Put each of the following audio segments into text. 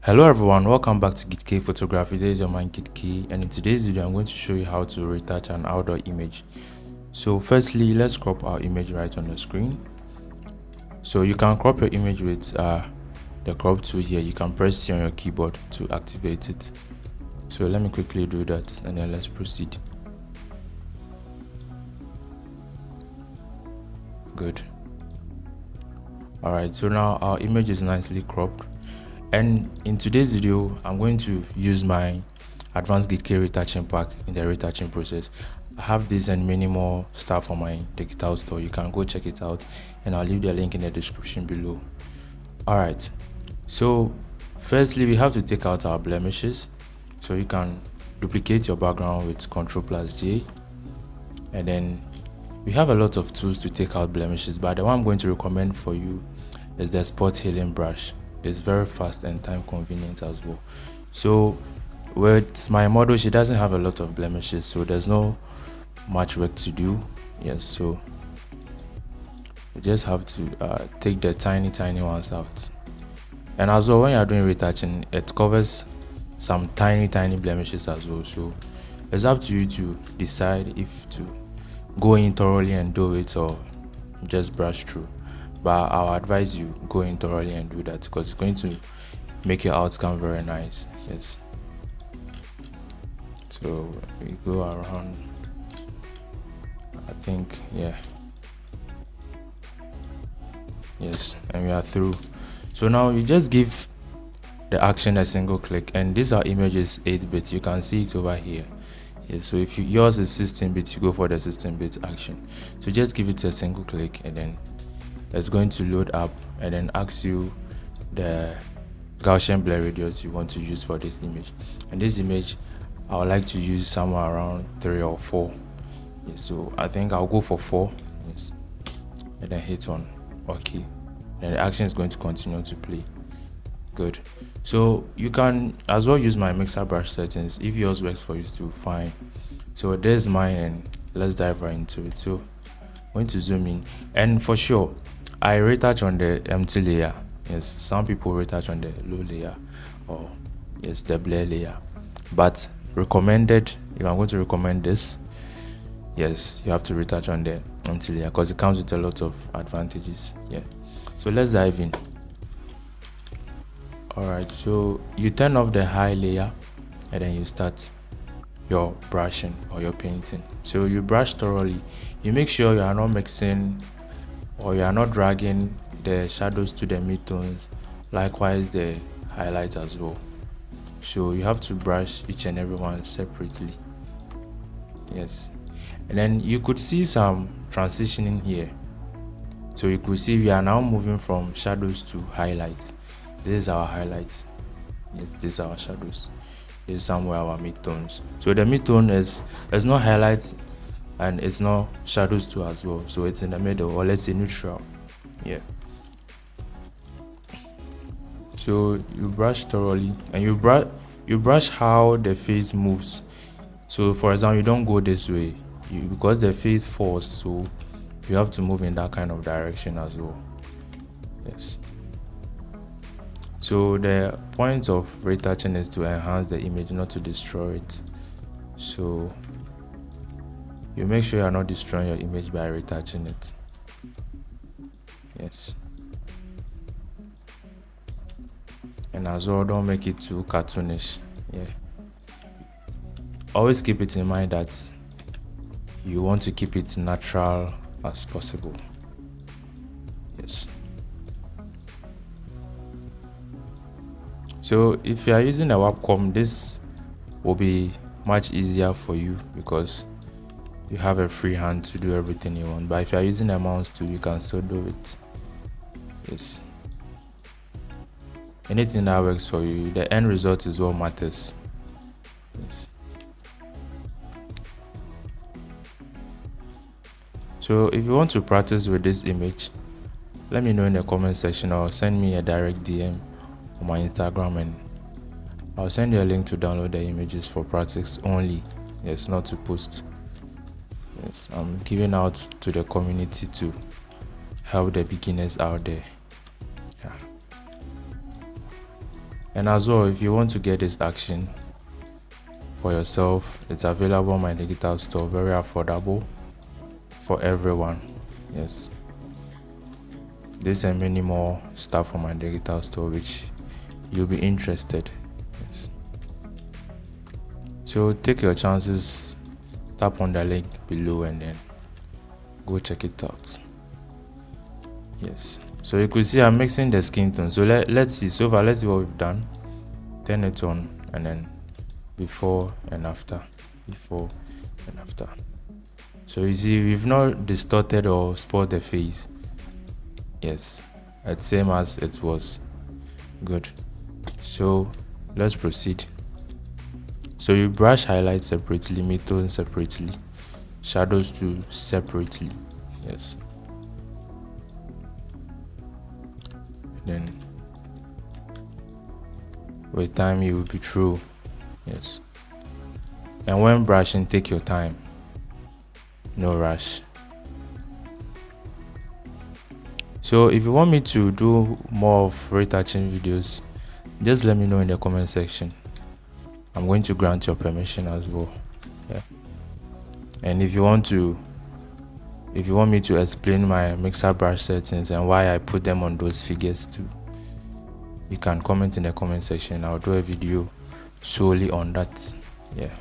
Hello everyone, welcome back to GitK Photography. This is your man GitK, and in today's video I'm going to show you how to retouch an outdoor image. So firstly, let's crop our image right on the screen. So you can crop your image with the crop tool here. You can press C on your keyboard to activate it. So let me quickly do that and then let's proceed. Good. Alright, so now our image is nicely cropped. And in today's video, I'm going to use my advanced GitK retouching pack in the retouching process. I have this and many more stuff on my digital store. You can go check it out, and I'll leave the link in the description below. Alright, so firstly, we have to take out our blemishes. So you can duplicate your background with Ctrl+J, and then we have a lot of tools to take out blemishes, but the one I'm going to recommend for you is the spot healing brush. It's very fast and time convenient as well. So with my model, she doesn't have a lot of blemishes, so there's no much work to do. Yes, so you just have to take the tiny ones out. And as well, when you're doing retouching, it covers some tiny blemishes as well, so it's up to you to decide if to go in thoroughly and do it or just brush through. But I'll advise you go in thoroughly and do that, because it's going to make your outcome very nice. Yes, so we go around, I think, yeah, yes, and we are through. So now you just give the action a single click, and this our image is 8-bit. You can see it over here. Yes, so if yours is 16-bit, you go for the 16-bit action. So just give it a single click, and then it's going to load up and then ask you the Gaussian blur radius you want to use for this image. And this image, I would like to use somewhere around 3 or 4. Yes, so I think I'll go for 4. Yes, and then hit on OK. Then the action is going to continue to play. Good. So you can as well use my mixer brush settings if yours works for you too. Fine. So there's mine, and let's dive right into it. So I'm going to zoom in, and for sure I retouch on the empty layer. Yes, some people retouch on the low layer, or yes, the blur layer, but recommended, if I'm going to recommend this, yes, you have to retouch on the empty layer because it comes with a lot of advantages. Yeah, so let's dive in. Alright, so you turn off the high layer and then you start your brushing or your painting. So you brush thoroughly. You make sure you are not mixing or you are not dragging the shadows to the midtones, likewise the highlights as well. So you have to brush each and every one separately. Yes, and then you could see some transitioning here. So you could see we are now moving from shadows to highlights. This is our highlights. Yes, this is our shadows. This is somewhere our midtones. So the midtone is not highlights and it's not shadows too as well. So it's in the middle, or let's say neutral. Yeah. So you brush thoroughly, and you brush how the face moves. So for example, you don't go this way, because the face falls, so you have to move in that kind of direction as well. Yes. So the point of retouching is to enhance the image, not to destroy it. So you make sure you are not destroying your image by retouching it. Yes. And as well, don't make it too cartoonish. Yeah. Always keep it in mind that you want to keep it natural as possible. Yes. So if you are using a Wacom, this will be much easier for you because you have a free hand to do everything you want. But if you are using a mouse too, you can still do it. Yes. Anything that works for you, the end result is what matters. Yes. So if you want to practice with this image, let me know in the comment section, or send me a direct DM on my Instagram, and I'll send you a link to download the images for practice only. Yes, not to post. Yes, I'm giving out to the community to help the beginners out there. Yeah. And as well, if you want to get this action for yourself, it's available on my digital store, very affordable for everyone. Yes, this and many more stuff on my digital store which you'll be interested. Yes, so take your chances, tap on the link below and then go check it out. Yes, so you could see I'm mixing the skin tone. So let's see. So far, let's see what we've done. Turn it on and then before and after, before and after. So you see we've not distorted or spoiled the face. Yes, it's same as it was. Good. So let's proceed. So you brush highlights separately, midtone separately, shadows too separately. Yes. Then with time you will be through. Yes. And when brushing, take your time. No rush. So if you want me to do more of retouching videos, just let me know in the comment section. I'm going to grant your permission as well. Yeah. And if you want me to explain my mixer brush settings and why I put them on those figures too, you can comment in the comment section. I'll do a video solely on that. Yeah,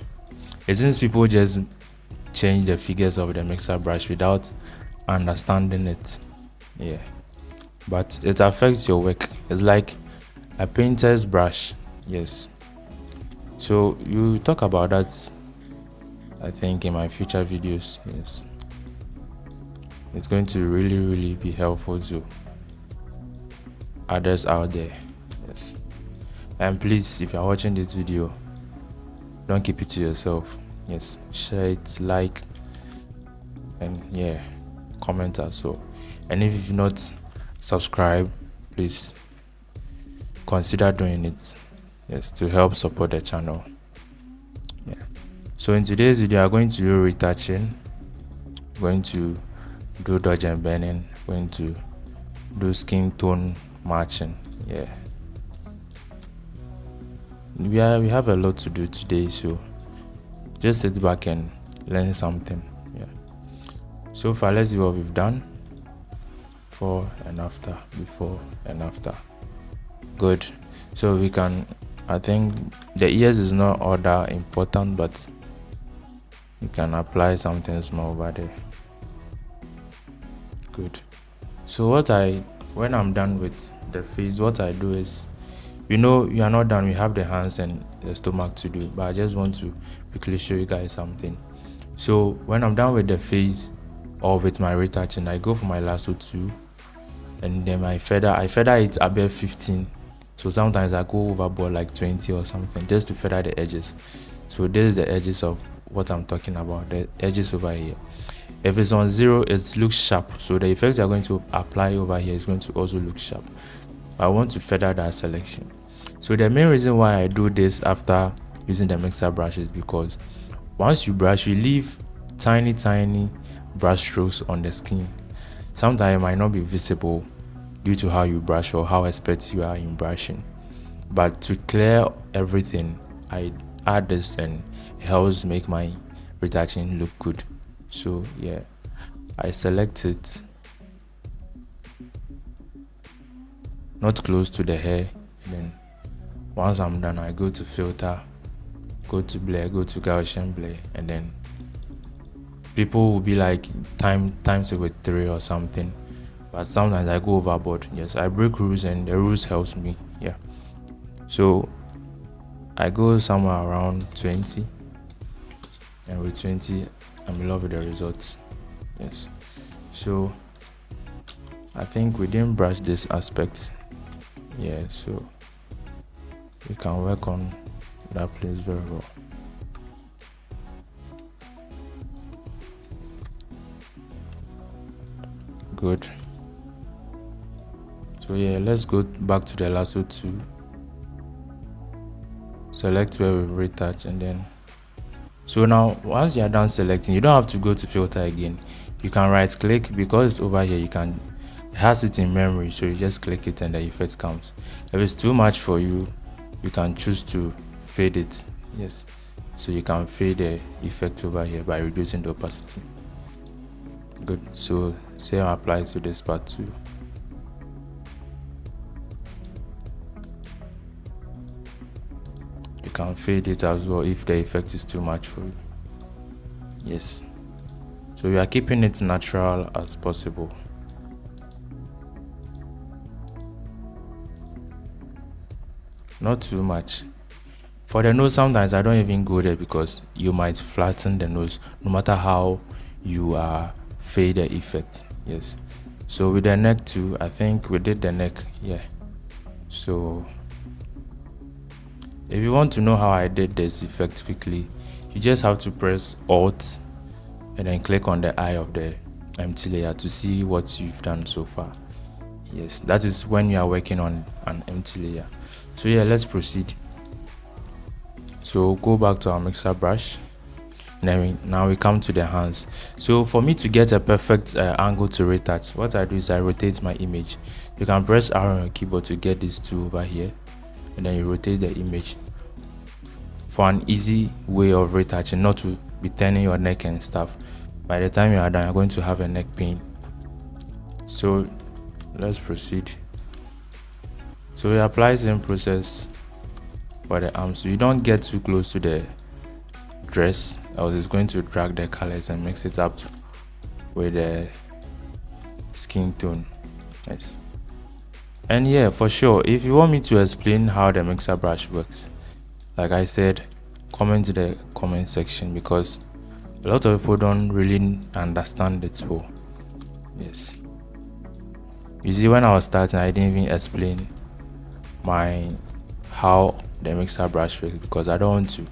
it seems people just change the figures of the mixer brush without understanding it. Yeah, but it affects your work. It's like a painter's brush. Yes, so you talk about that, I think, in my future videos. Yes, it's going to really be helpful to others out there. Yes, and please, if you're watching this video, don't keep it to yourself. Yes, share it, like, and yeah, comment as well. And if you've not subscribed, please consider doing it. Yes, to help support the channel. Yeah, so in today's video I'm going to do retouching, going to do dodge and burning, going to do skin tone matching. Yeah, we have a lot to do today, so just sit back and learn something. Yeah, so far let's see what we've done. Before and after, before and after. Good. So we can, I think the ears is not all that important, but you can apply something small over there. Good. So when I'm done with the face, what I do is, you are not done, we have the hands and the stomach to do, but I just want to quickly show you guys something. So when I'm done with the face or with my retouching, I go for my lasso too, and then I feather it above 15. So sometimes I go overboard like 20 or something just to feather the edges. So this is the edges of what I'm talking about, the edges over here. If it's on 0, it looks sharp, so the effect you're going to apply over here is going to also look sharp. I want to feather that selection. So the main reason why I do this after using the mixer brush is because once you brush, you leave tiny brush strokes on the skin. Sometimes it might not be visible due to how you brush or how expert you are in brushing, but to clear everything, I add this and it helps make my retouching look good. So yeah, I select it not close to the hair, and then once I'm done, I go to filter, go to blur, go to Gaussian blur, and then people will be like times it with 3 or something, but sometimes I go overboard. Yes, I break rules and the rules helps me. Yeah, so I go somewhere around 20, and with 20 I'm in love with the results. Yes, so I think we didn't brush this aspect. Yeah, so we can work on that place very well. Good. So yeah, let's go back to the lasso tool, select where we retouch, and then so now once you are done selecting, you don't have to go to filter again. You can right click, because it's over here, it has it in memory, so you just click it and the effect comes. If it's too much for you, you can choose to fade it. Yes, so you can fade the effect over here by reducing the opacity. Good. So same applies to this part too. You can fade it as well if the effect is too much for you. Yes, so we are keeping it natural as possible. Not too much. For the nose, sometimes I don't even go there because you might flatten the nose no matter how you fade the effect. Yes, so with the neck too, I think we did the neck. Yeah, so if you want to know how I did this effect quickly, you just have to press Alt and then click on the eye of the empty layer to see what you've done so far. Yes, that is when you are working on an empty layer. So yeah, let's proceed. So go back to our mixer brush, and then now we come to the hands. So for me to get a perfect angle to retouch, what I do is I rotate my image. You can press R on your keyboard to get these two over here, and then you rotate the image for an easy way of retouching, not to be turning your neck and stuff. By the time you are done, you're going to have a neck pain. So let's proceed. So we apply the same process for the arms. So you don't get too close to the dress, else it's going to drag the colors and mix it up with the skin tone. Nice. And yeah, for sure, if you want me to explain how the mixer brush works, like I said, comment in the comment section, because a lot of people don't really understand it well. Yes, you see, when I was starting, I didn't even explain how the mixer brush works because I don't want to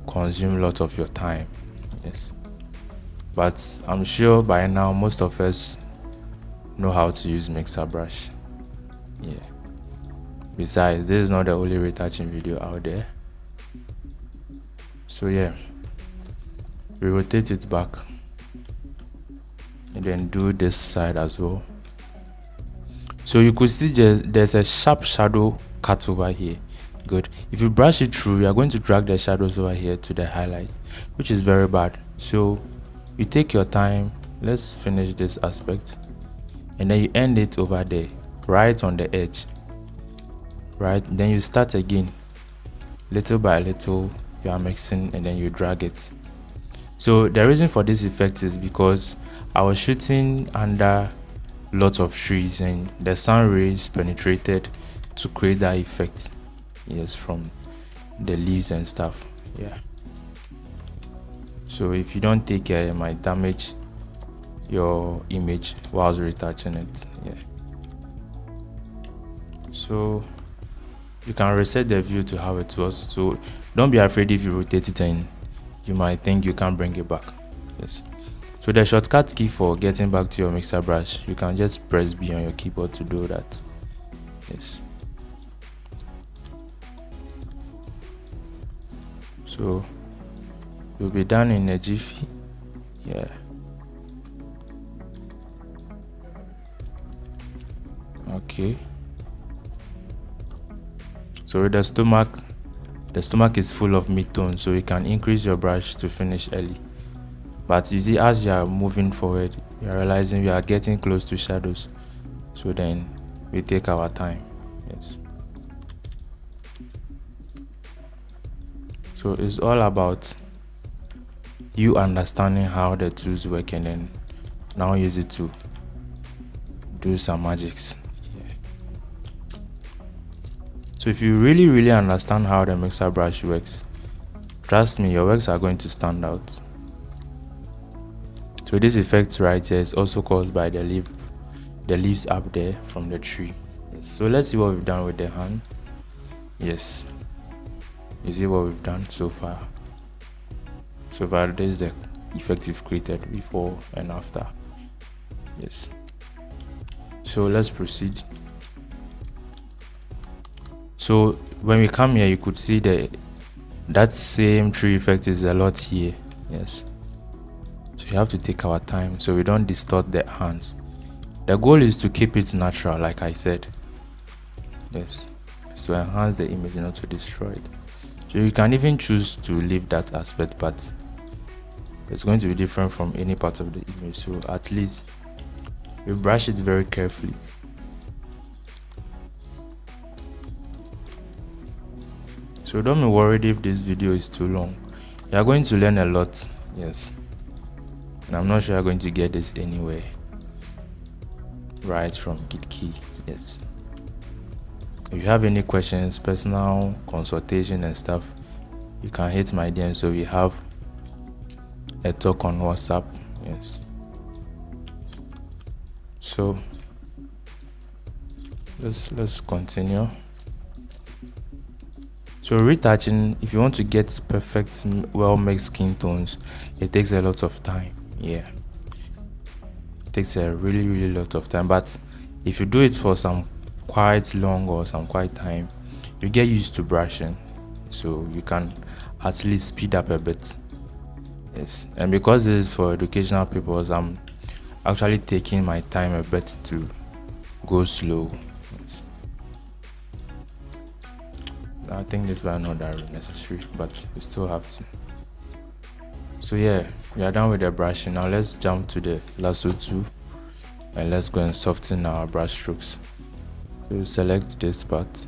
consume a lot of your time. Yes, but I'm sure by now most of us know how to use mixer brush. Yeah, besides, this is not the only retouching video out there. So yeah, we rotate it back and then do this side as well. So you could see there's a sharp shadow cut over here. Good. If you brush it through, you are going to drag the shadows over here to the highlight, which is very bad. So you take your time. Let's finish this aspect, and then you end it over there, right on the edge. Right, then you start again, little by little. You are mixing, and then you drag it. So the reason for this effect is because I was shooting under lots of trees, and the sun rays penetrated to create that effect. Yes, from the leaves and stuff. Yeah, so if you don't take care, it might damage your image whilst retouching it. Yeah, so you can reset the view to how it was. So don't be afraid if you rotate it and you might think you can't bring it back. Yes, so the shortcut key for getting back to your mixer brush, you can just press B on your keyboard to do that. Yes, so you'll be done in a jiffy. Yeah, okay. So with the stomach is full of mid-tone, so you can increase your brush to finish early. But you see, as you are moving forward, you are realizing we are getting close to shadows, so then we take our time. Yes, so it's all about you understanding how the tools work, and then now use it to do some magics. So if you really understand how the mixer brush works, trust me, your works are going to stand out. So this effect right here is also caused by the leaves up there from the tree. Yes. So let's see what we've done with the hand. Yes, you see what we've done so far. So far, this is the effect we've created before and after. Yes, so let's proceed. So when we come here, you could see that same tree effect is a lot here. Yes, so you have to take our time so we don't distort the hands. The goal is to keep it natural, like I said. Yes, to enhance the image, not to destroy it. So you can even choose to leave that aspect, but it's going to be different from any part of the image. So at least you brush it very carefully. So don't be worried if this video is too long. You are going to learn a lot, yes. And I'm not sure you're going to get this anywhere right from GitKey, yes. If you have any questions, personal consultation and stuff, you can hit my DM. So we have a talk on WhatsApp, yes. So let's continue. So retouching, if you want to get perfect, well mixed skin tones, it takes a lot of time. Yeah, it takes a really lot of time. But if you do it for some quite long or some quite time, you get used to brushing, so you can at least speed up a bit. Yes, and because this is for educational purposes, I'm actually taking my time a bit to go slow. Yes. I think this was not that necessary, but we still have to. So yeah, we are done with the brushing. Now let's jump to the lasso tool and let's go and soften our brush strokes. So select this part.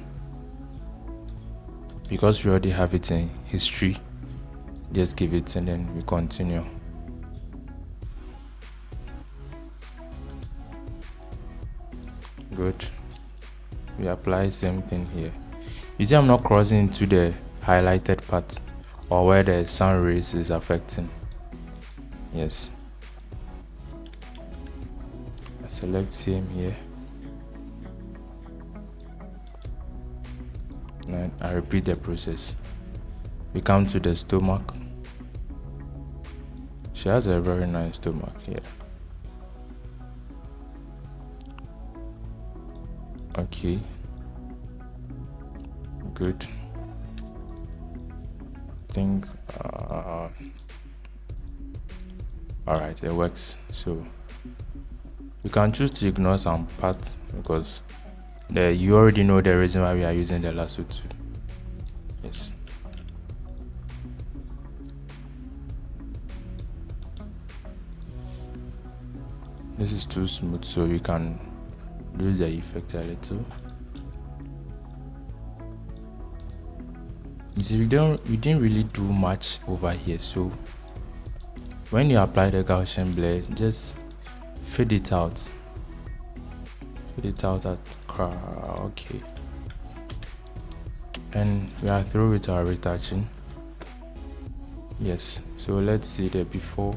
Because we already have it in history, just give it and then we continue. Good. We apply same thing here. You see I'm not crossing into the highlighted part or where the sun rays is affecting. Yes. I select same here. And I repeat the process. We come to the stomach. She has a very nice stomach here. Okay. Good. I think alright, it works. So you can choose to ignore some parts because you already know the reason why we are using the lasso tool. Yes. This is too smooth, so you can lose the effect a little. You see, we didn't really do much over here, so when you apply the Gaussian blur, just fade it out. Fade it out at okay. And we are through with our retouching. Yes, so let's see the before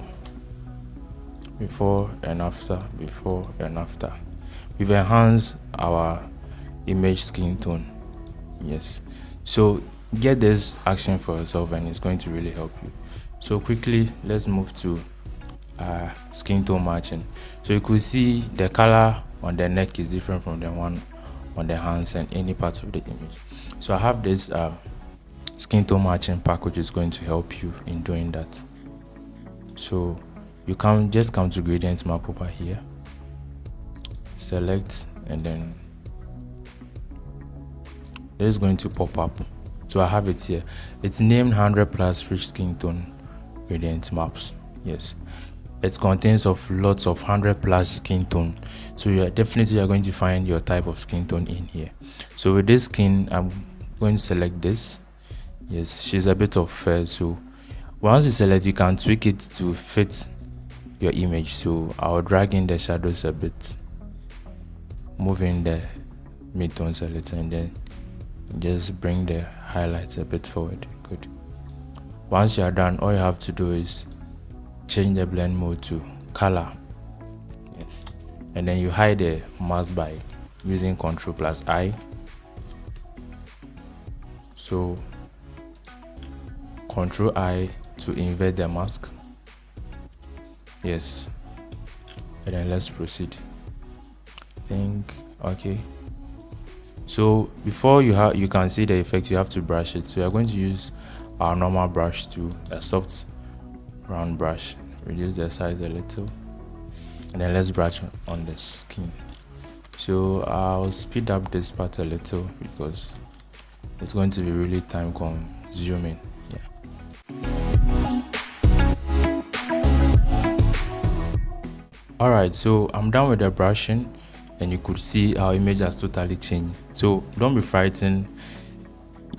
and after. We've enhanced our image skin tone. Yes, so get this action for yourself and it's going to really help you. So quickly, let's move to Skintone Matching. So you could see the color on the neck is different from the one on the hands and any part of the image. So I have this Skintone Matching pack which is going to help you in doing that. So you can just come to gradient map over here, select, and then it is going to pop up. So I have it here. It's named 100 plus rich skin tone gradient maps. Yes, it contains of lots of 100 plus skin tone, so you are definitely going to find your type of skin tone in here. So with this skin, I'm going to select this. Yes, she's a bit of fair, so once you select, you can tweak it to fit your image. So I'll drag in the shadows a bit, move in the midtones a little, and then just bring the highlights a bit forward. Good. Once you are done, all you have to do is change the blend mode to color. Yes, and then you hide the mask by using Ctrl+I. So Ctrl+I to invert the mask. Yes, and then let's proceed. Okay. So before you can see the effect, you have to brush it. So we are going to use our normal brush to a soft round brush, reduce the size a little, and then let's brush on the skin. So I'll speed up this part a little because it's going to be really time consuming. Alright, so I'm done with the brushing, and you could see our image has totally changed. So don't be frightened,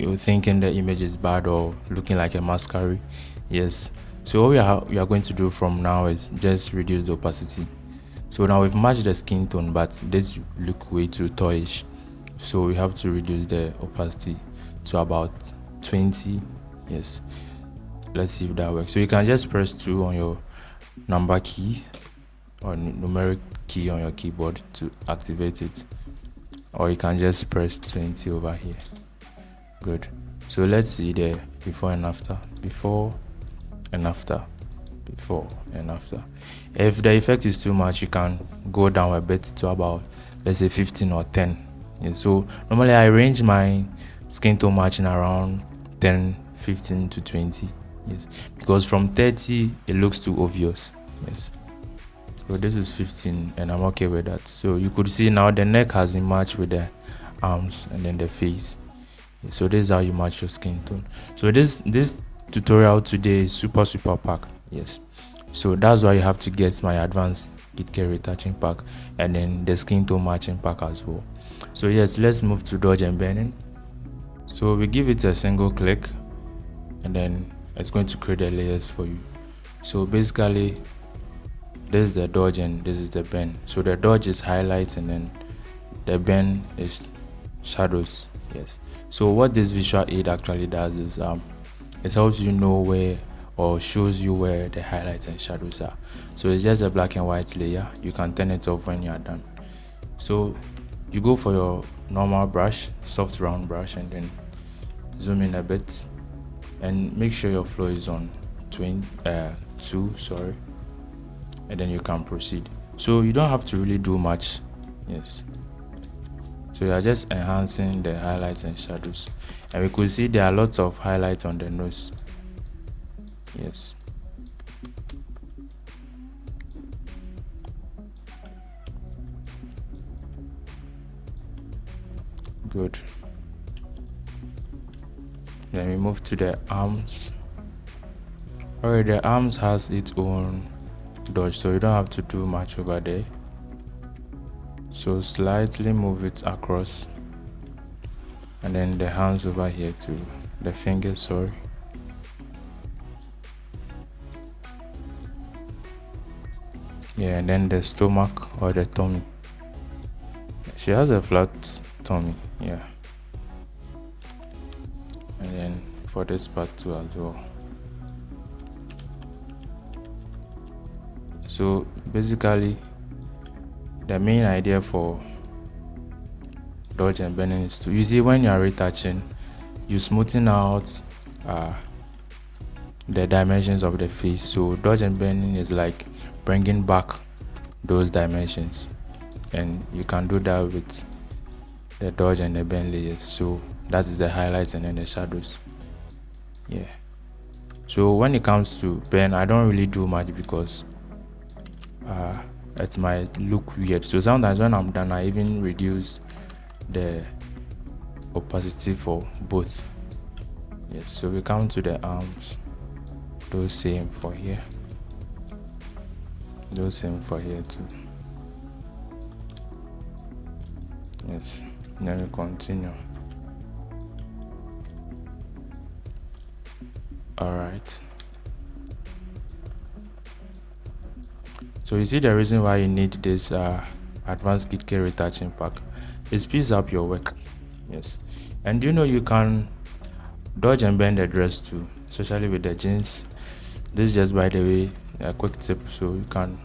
you're thinking the image is bad or looking like a mascara. Yes, so what we are going to do from now is just reduce the opacity. So now we've matched the skin tone, but this look way too toyish, so we have to reduce the opacity to about 20. Yes, let's see if that works. So you can just press 2 on your number keys or numeric key on your keyboard to activate it, or you can just press 20 over here. Good. So let's see the before and after, before and after, before and after. If the effect is too much, you can go down a bit to about, let's say, 15 or 10. Yeah, so normally I range my skin tone matching around 10, 15 to 20. Yes, because from 30 it looks too obvious. Yes, so this is 15 and I'm okay with that. So you could see now the neck has been matched with the arms and then the face. So this is how you match your skin tone. So this tutorial today is super packed. Yes, so that's why you have to get my advanced kit care retouching pack and then the skin tone matching pack as well. So yes, let's move to dodge and burning. So we give it a single click and then it's going to create the layers for you. So basically this is the dodge and this is the burn. So the dodge is highlights and then the burn is shadows. Yes, so what this visual aid actually does is it helps you know where, or shows you where the highlights and shadows are. So it's just a black and white layer. You can turn it off when you are done. So you go for your normal brush, soft round brush, and then zoom in a bit and make sure your flow is on 2, and then you can proceed. So you don't have to really do much. Yes, so you are just enhancing the highlights and shadows, and we could see there are lots of highlights on the nose. Yes, good. Then we move to the arms. Alright, the arms has its own dodge, so you don't have to do much over there. So slightly move it across, and then the hands over here to the fingers, sorry. Yeah, and then the stomach or the tummy. She has a flat tummy, yeah. And then for this part too as well. So basically the main idea for dodge and burning is to, you see, when you are retouching, you smoothing out the dimensions of the face. So dodge and burning is like bringing back those dimensions, and you can do that with the dodge and the burn layers. So that is the highlights and then the shadows. Yeah, so when it comes to burn, I don't really do much because it might look weird. So sometimes when I'm done, I even reduce the opacity for both. Yes, so we come to the arms, those same for here, those same for here too. Yes, then we continue. Alright, so you see the reason why you need this advanced kit care retouching pack. It speeds up your work. Yes, and you know you can dodge and bend the dress too, especially with the jeans. This is just, by the way, a quick tip. So you can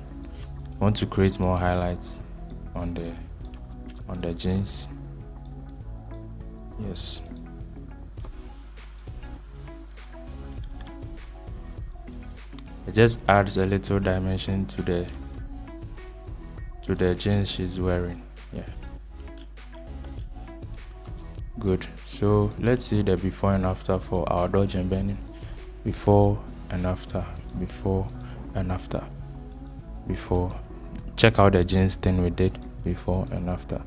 want to create more highlights on the jeans. Yes, it just adds a little dimension to the jeans she's wearing. Yeah, good. So let's see the before and after for our dodge and bending. Before and after, before and after, before. Check out the jeans thing we did, before and after.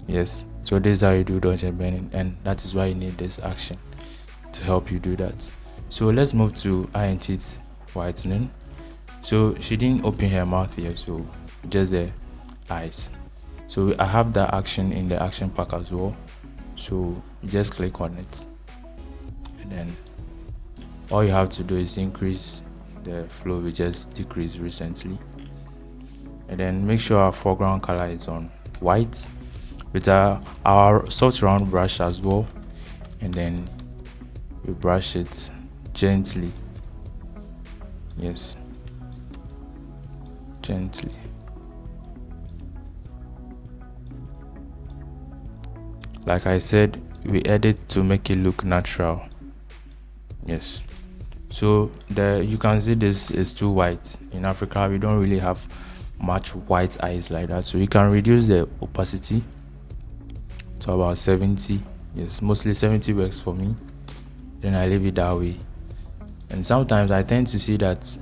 Yes, So this is how you do dodge and burn, and that is why you need this action to help you do that. So let's move to eye and teeth whitening. So she didn't open her mouth here, so just the eyes. So I have that action in the action pack as well, so you just click on it, and then all you have to do is increase the flow we just decreased recently, and then make sure our foreground color is on white with our soft round brush as well, and then we brush it gently. Yes, gently. Like I said, we edit to make it look natural. Yes, so you can see this is too white. In Africa we don't really have much white eyes like that, so you can reduce the opacity to about 70. Yes, mostly 70 works for me, then I leave it that way. And sometimes I tend to see that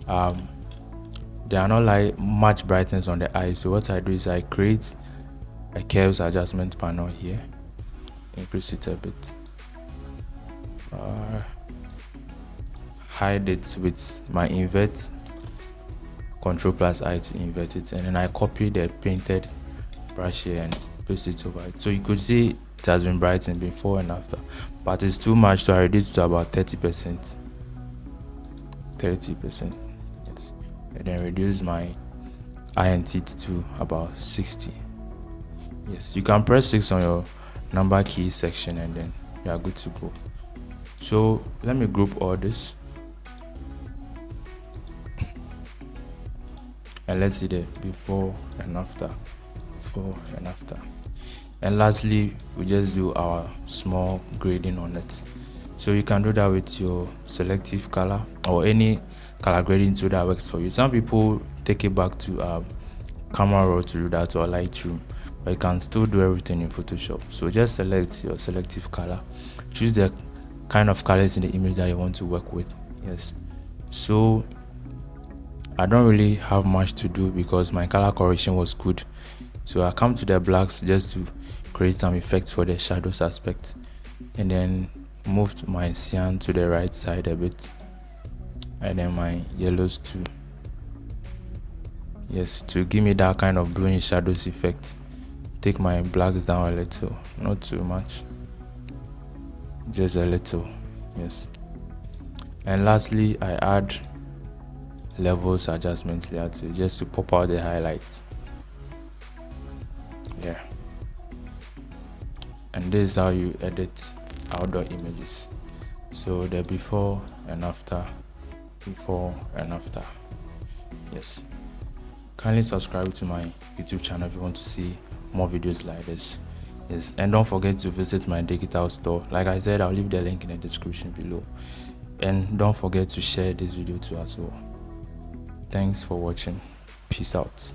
there are not like much brightness on the eye, so what I do is I create a curves adjustment panel here, increase it a bit, hide it with my invert, Ctrl plus I to invert it, and then I copy the painted brush here and paste it over it. So you could see it has been brightened before and after, but it's too much, so I reduce it to about 30%. Yes, and then reduce my eye and teeth to about 60. Yes, you can press 6 on your number key section and then you are good to go. So let me group all this and let's see the before and after. And lastly, we just do our small grading on it. So you can do that with your selective color or any color grading tool that works for you. Some people take it back to Camera Raw to do that, or Lightroom, but you can still do everything in Photoshop. So just select your selective color, choose the kind of colors in the image that you want to work with. Yes, so I don't really have much to do because my color correction was good, so I come to the blacks just to create some effects for the shadows aspect, and then move my cyan to the right side a bit, and then my yellows too. Yes, to give me that kind of bluish shadows effect. Take my blacks down a little, not too much, just a little. Yes, and lastly I add levels adjustment layer too, just to pop out the highlights. Yeah, and this is how you edit outdoor images. So the before and after. Yes, kindly subscribe to my YouTube channel if you want to see more videos like this. Yes, and don't forget to visit my digital store. Like I said, I'll leave the link in the description below, and don't forget to share this video too as well. Thanks for watching. Peace out.